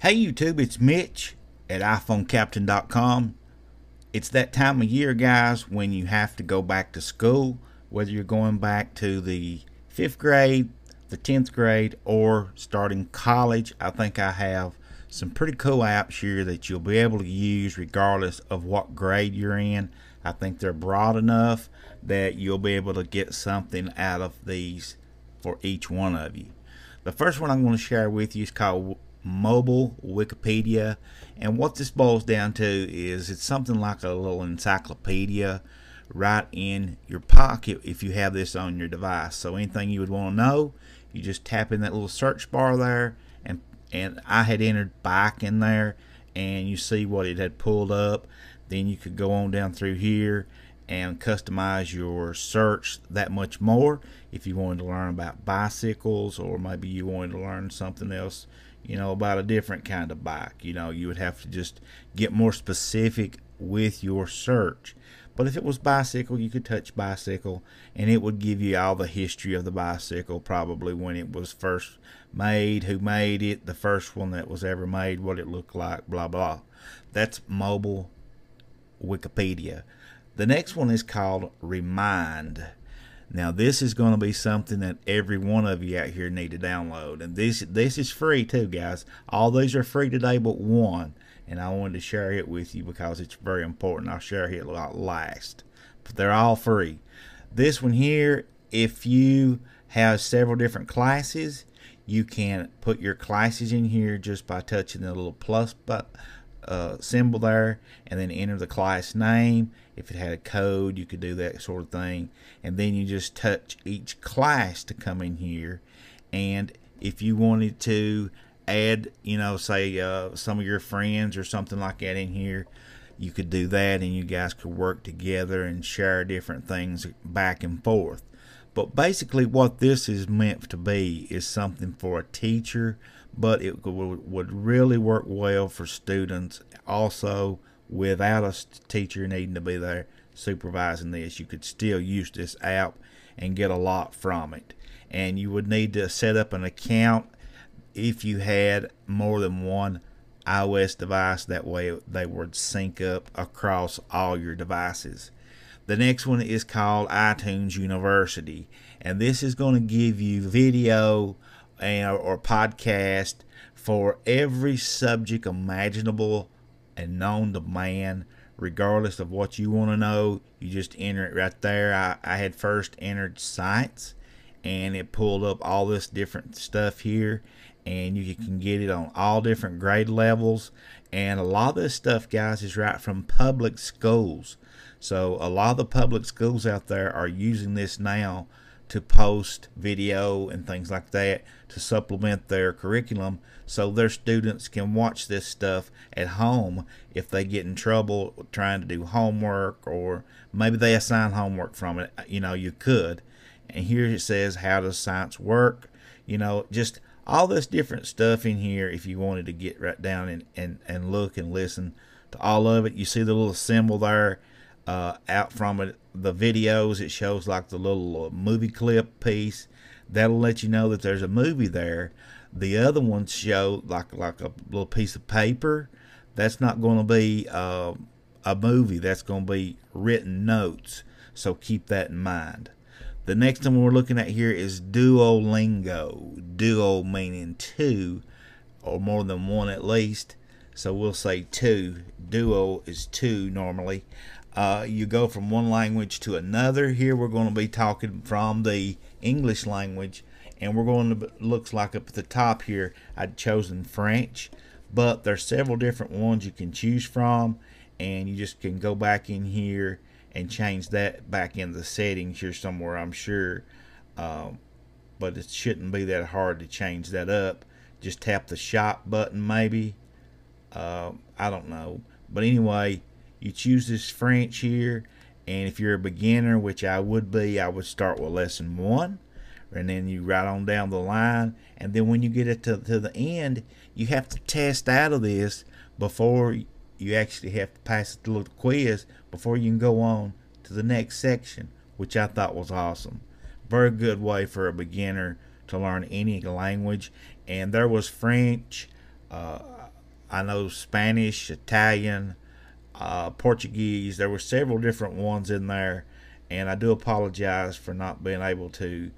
Hey YouTube, it's Mitch at iPhoneCaptain.com. It's that time of year, guys, when you have to go back to school, whether you're going back to the 5th grade, the 10th grade, or starting college. I think I have some pretty cool apps here that you'll be able to use regardless of what grade you're in. I think they're broad enough that you'll be able to get something out of these for each one of you. The first one I'm going to share with you is called Mobile Wikipedia, and what this boils down to is it's something like a little encyclopedia right in your pocket if you have this on your device. So anything you would want to know, you just tap in that little search bar there, and I had entered bike in there, and you see what it had pulled up. Then you could go on down through here and customize your search that much more if you wanted to learn about bicycles, or maybe you wanted to learn something else, about a different kind of bike. You would have to just get more specific with your search. But if it was bicycle, you could touch bicycle, and it would give you all the history of the bicycle, probably when it was first made, who made it, the first one that was ever made, what it looked like, blah blah. That's Mobile Wikipedia. The next one is called Remind. Now this is going to be something that every one of you out here need to download, and this is free too, guys. All these are free today but one, and I wanted to share it with you because it's very important. I'll share it a lot last, but they're all free. This one here, if you have several different classes, you can put your classes in here just by touching the little plus symbol there, and then enter the class name. If it had a code, you could do that sort of thing, and then you just touch each class to come in here. And if you wanted to add, say some of your friends or something like that in here, you could do that, and you guys could work together and share different things back and forth. But basically what this is meant to be is something for a teacher, but it would really work well for students also. Without a teacher needing to be there supervising this, you could still use this app and get a lot from it. And you would need to set up an account if you had more than one iOS device. That way they would sync up across all your devices. The next one is called iTunes University, and this is going to give you video or podcast for every subject imaginable and known to man, regardless of what you want to know. You just enter it right there. I had first entered science, and it pulled up all this different stuff here, and you can get it on all different grade levels. And a lot of this stuff, guys, is right from public schools. So a lot of the public schools out there are using this now to post video and things like that to supplement their curriculum, so their students can watch this stuff at home if they get in trouble trying to do homework, or maybe they assign homework from it. You could. And here it says, how does science work? Just all this different stuff in here if you wanted to get right down and look and listen to all of it. You see the little symbol there out from it. The videos, it shows like the little movie clip piece. That'll let you know that there's a movie there. The other ones show like a little piece of paper. That's not going to be a movie. That's going to be written notes. So keep that in mind. The next one we're looking at here is Duolingo. Duo meaning two, or more than one at least. So we'll say two. Duo is two normally. You go from one language to another. Here we're going to be talking from the English language, and we're going to, looks like up at the top here, I'd chosen French, but there's several different ones you can choose from, and you just can go back in here and change that back in the settings here somewhere, I'm sure. But it shouldn't be that hard to change that up. Just tap the shop button maybe. I don't know, but anyway, you choose this French here, and if you're a beginner, which I would be, I would start with lesson 1, and then you write on down the line, and then when you get it to the end, you have to test out of this before you actually have to pass the little quiz before you can go on to the next section, which I thought was awesome. Very good way for a beginner to learn any language. And there was French, I know Spanish, Italian, Portuguese. There were several different ones in there, and I do apologize for not being able to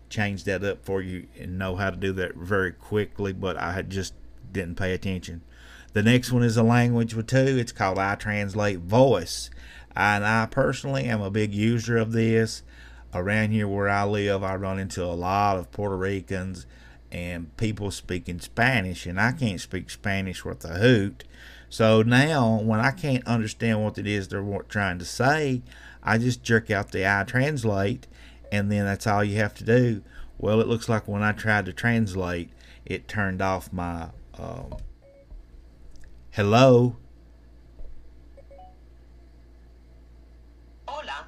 change that up for you and know how to do that very quickly, but I had just didn't pay attention. The next one is a language with two. It's called iTranslate Voice, and I personally am a big user of this. Around here where I live, I run into a lot of Puerto Ricans and people speaking Spanish, and I can't speak Spanish worth a hoot. So now, when I can't understand what it is they're trying to say, I just jerk out the iTranslate, and then that's all you have to do. Well, it looks like when I tried to translate, it turned off my hello. Hola.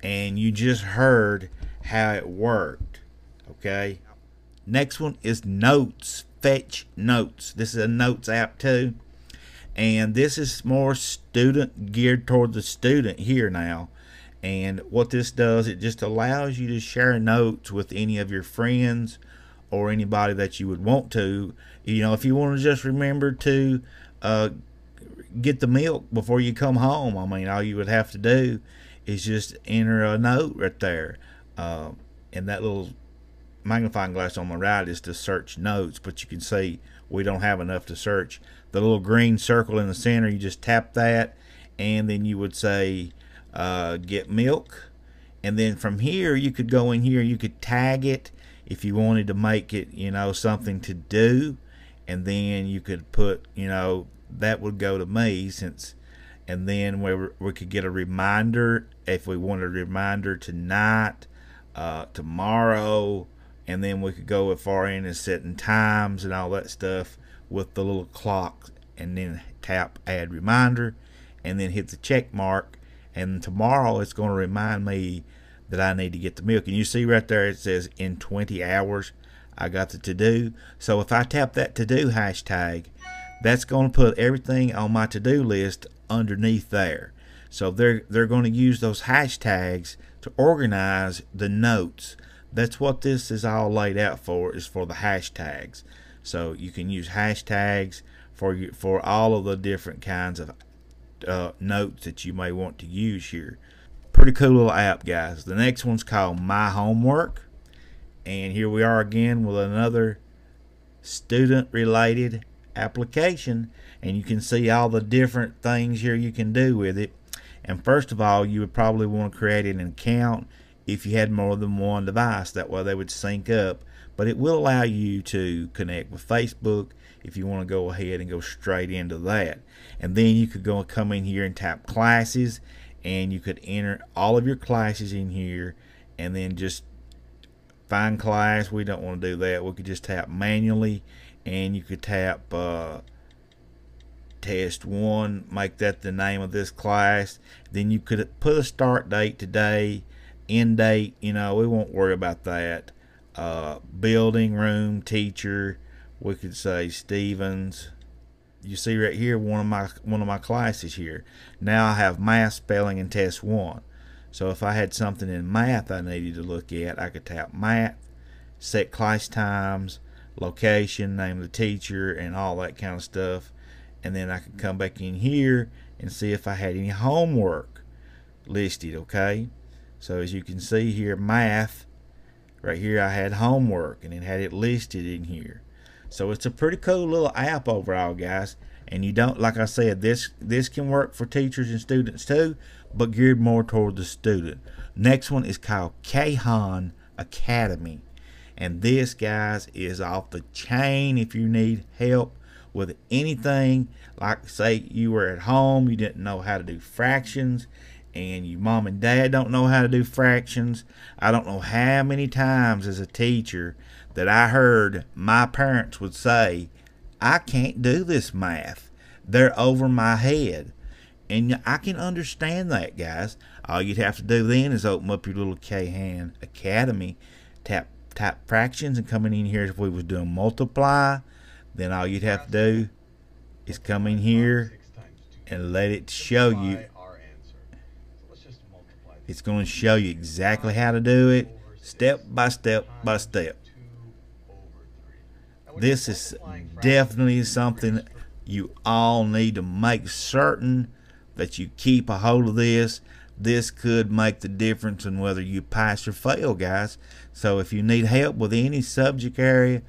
And you just heard how it worked. Okay. Next one is Notes. Fetch Notes. This is a Notes app too. And this is more student geared toward the student here now. And what this does, it just allows you to share notes with any of your friends or anybody that you would want to. You know, if you want to just remember to get the milk before you come home, I mean, all you would have to do is just enter a note right there. And that little magnifying glass on the right is to search notes, but you can see we don't have enough to search. The little green circle in the center, you just tap that, and then you would say get milk, and then from here you could go in here, you could tag it if you wanted to make it, you know, something to do, and then you could put, you know, that would go to me, since, and then we could get a reminder if we wanted a reminder tonight, tomorrow, and then we could go as far in as setting times and all that stuff with the little clock, and then tap add reminder, and then hit the check mark, and tomorrow it's going to remind me that I need to get the milk. And you see right there it says in 20 hours I got the to do. So if I tap that to do hashtag, that's going to put everything on my to do list underneath there. So they're going to use those hashtags to organize the notes. That's what this is all laid out for, is for the hashtags. So you can use hashtags for all of the different kinds of notes that you may want to use here. Pretty cool little app, guys. The next one's called My Homework, and here we are again with another student related application, and you can see all the different things here you can do with it. And first of all, you would probably want to create an account if you had more than one device. That way they would sync up, but it will allow you to connect with Facebook if you want to go ahead and go straight into that. And then you could go and come in here and tap classes, and you could enter all of your classes in here, and then just find class. We don't want to do that. We could just tap manually, and you could tap test 1, make that the name of this class. Then you could put a start date today, end date, you know, we won't worry about that. Building, room, teacher, we could say Stevens. You see right here one of my classes here. Now I have math, spelling, and test 1. So if I had something in math I needed to look at, I could tap math, set class times, location, name of the teacher, and all that kind of stuff. And then I could come back in here and see if I had any homework listed. Okay, so as you can see here, math, right here I had homework, and it had it listed in here. So it's a pretty cool little app overall, guys. And you don't, like I said, this can work for teachers and students too, but geared more toward the student. Next one is called Kahan Academy, and this, guys, is off the chain. If you need help with anything, like say you were at home, you didn't know how to do fractions, and your mom and dad don't know how to do fractions. I don't know how many times as a teacher that I heard my parents would say, I can't do this math, they're over my head. And I can understand that, guys. All you'd have to do then is open up your little Kahan Academy, tap fractions, and coming in here, if we was doing multiply, then all you'd have to do is come in here and let it show you. It's going to show you exactly how to do it, step by step by step. This is definitely something You all need to make certain that you keep a hold of this. This could make the difference in whether you pass or fail, guys. So if you need help with any subject area,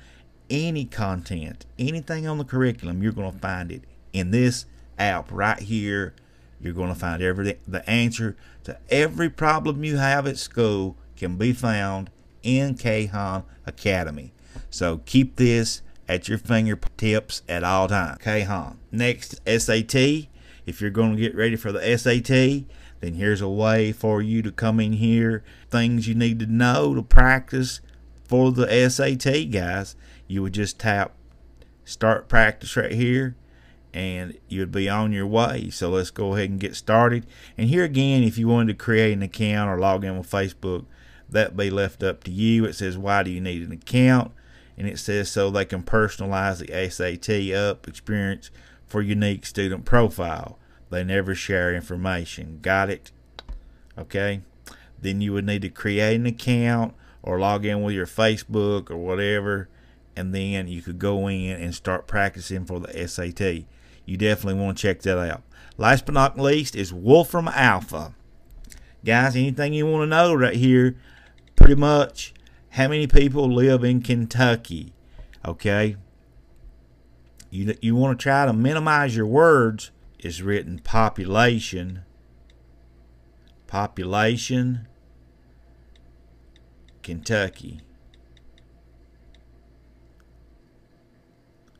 any content, anything on the curriculum, you're going to find it in this app right here. You're going to find everything. The answer to every problem you have at school can be found in Kahan Academy. So keep this at your fingertips at all times. Kahan. Next, SAT. If you're going to get ready for the SAT, then here's a way for you to come in here. Things you need to know to practice for the SAT, guys. You would just tap start practice right here, and you'd be on your way. So let's go ahead and get started. And here again, if you wanted to create an account or log in with Facebook, that'd be left up to you. It says, why do you need an account? And it says so they can personalize the SAT up experience for unique student profile. They never share information. Got it? Okay. Then you would need to create an account or log in with your Facebook or whatever, and then you could go in and start practicing for the SAT. You definitely want to check that out. Last but not least is Wolfram Alpha. Guys, anything you want to know right here, pretty much how many people live in Kentucky. Okay. You want to try to minimize your words. Is written population, Kentucky.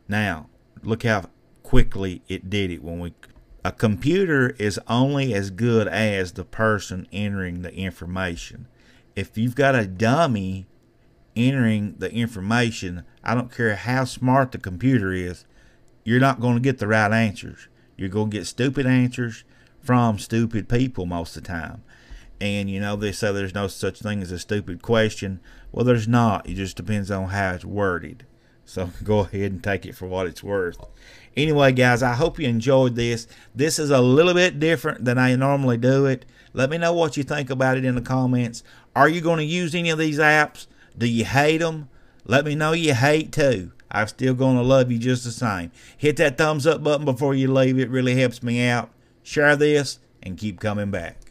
Now, look how quickly it did it. A computer is only as good as the person entering the information. If you've got a dummy entering the information, I don't care how smart the computer is, you're not going to get the right answers. You're going to get stupid answers from stupid people most of the time. And you know, they say there's no such thing as a stupid question. Well, there's not. It just depends on how it's worded. So go ahead and take it for what it's worth. Anyway, guys, I hope you enjoyed this. This is a little bit different than I normally do it. Let me know what you think about it in the comments. Are you going to use any of these apps? Do you hate them? Let me know you hate too. I'm still going to love you just the same. Hit that thumbs up button before you leave. It really helps me out. Share this and keep coming back.